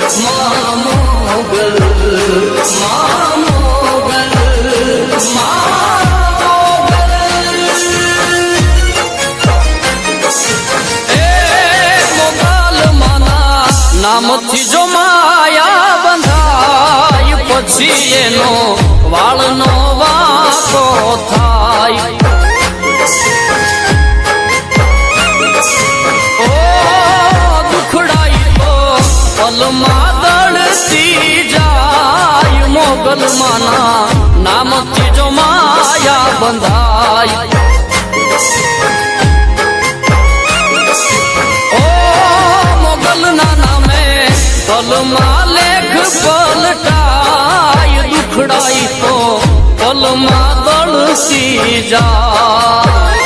મોગલ નામથી જો માયા બંધાય પછી એનો વાળનો વાંકો થાય ઓ દુખડાઈ તો પલમાં દળતી જાય મોગલ માના નામથી જો માયા બંધાય પલમાં લેખ પલટાય દુખડાઈ તો પલમાં દળસી જાય